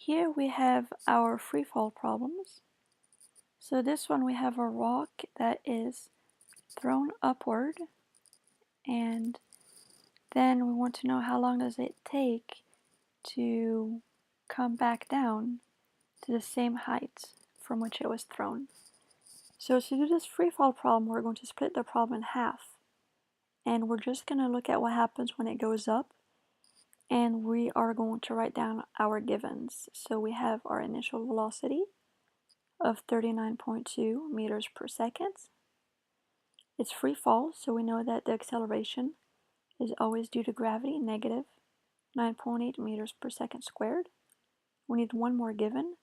Here we have our free fall problems. So this one we have a rock that is thrown upward, and then we want to know how long does it take to come back down to the same height from which it was thrown. So to do this free fall problem, we're going to split the problem in half, and we're just going to look at what happens when it goes up, and we are going to write down our givens. So we have our initial velocity of 39.2 meters per second. It's free fall, so we know that the acceleration is always due to gravity, negative 9.8 meters per second squared. We need one more given.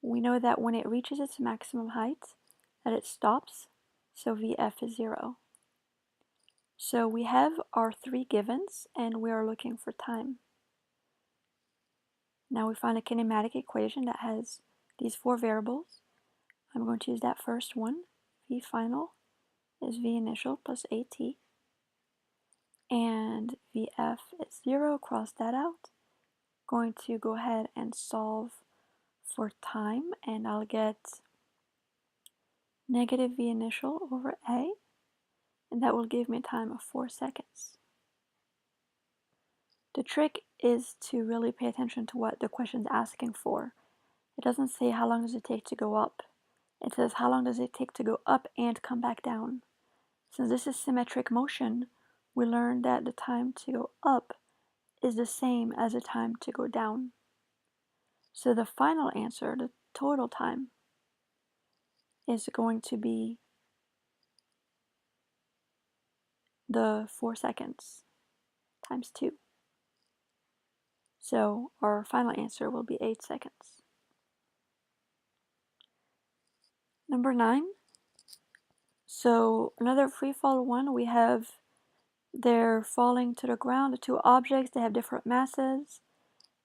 We know that when it reaches its maximum height, that it stops, so Vf is 0. So we have our three givens, and we are looking for time. Now we find a kinematic equation that has these four variables. I'm going to use that first one. V final is V initial plus AT. And Vf is 0, cross that out. Going to go ahead and solve for time, and I'll get negative V initial over A, and that will give me a time of 4 seconds. The trick is to really pay attention to what the question is asking for. It doesn't say how long does it take to go up. It says how long does it take to go up and come back down. Since this is symmetric motion, we learned that the time to go up is the same as the time to go down. So the final answer, the total time, is going to be the 4 seconds times 2. So our final answer will be 8 seconds. Number 9. So another free fall one, we have they're falling to the ground, the two objects, they have different masses,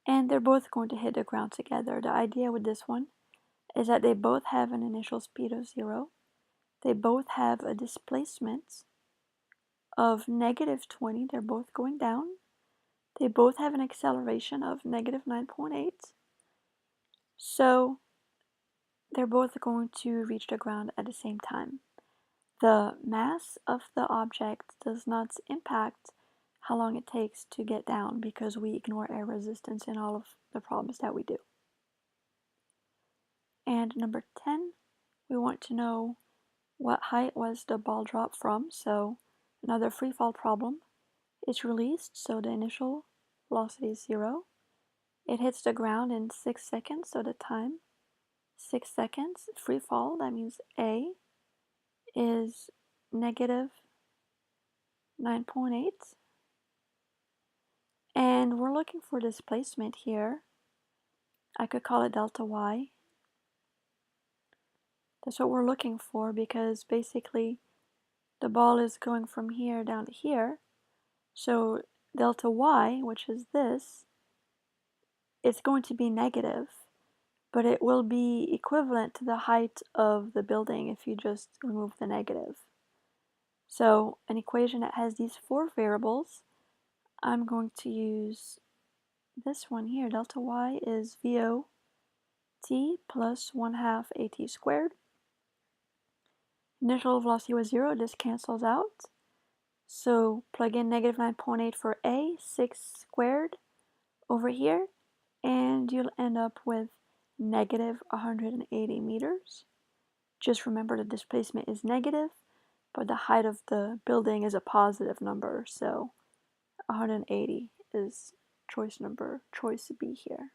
and they're both going to hit the ground together. The idea with this one is that they both have an initial speed of 0. They both have a displacement of negative 20. They're both going down. They both have an acceleration of negative 9.8. So they're both going to reach the ground at the same time. The mass of the object does not impact how long it takes to get down because we ignore air resistance in all of the problems that we do. And number 10, we want to know what height was the ball dropped from. So another free fall problem. It's released, so the initial velocity is 0. It hits the ground in 6 seconds, so the time 6 seconds. Free fall, that means A is negative 9.8. And we're looking for displacement here. I could call it delta y. That's what we're looking for because basically the ball is going from here down to here. So delta y, which is this, it's going to be negative, but it will be equivalent to the height of the building if you just remove the negative. So an equation that has these four variables, I'm going to use this one here. Delta y is VO t plus 1/2 AT squared. Initial velocity was 0, this cancels out. So plug in negative 9.8 for A, 6 squared over here, and you'll end up with negative 180 meters. Just remember the displacement is negative, but the height of the building is a positive number, so 180 is choice B here.